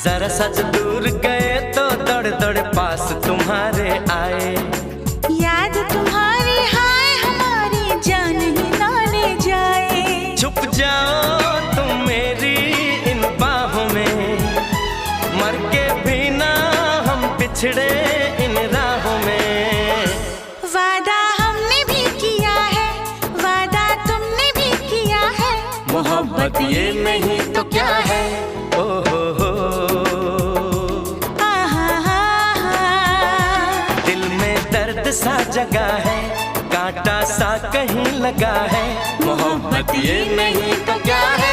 जरा सच दूर गए तो दौड़ दौड़ पास तुम्हारे आए। याद तुम्हारी हाय हमारी जान ही ना ले जाए। छुप जाओ तुम मेरी इन बाहों में, मर के भी ना हम पिछड़े इन राहों में। वादा हमने भी किया है, वादा तुमने भी किया है। मोहब्बत ये नहीं तो क्या है। ओ हो दिल में दर्द सा जगा है, कांटा सा कहीं लगा है। मोहब्बत ये नहीं तो क्या है।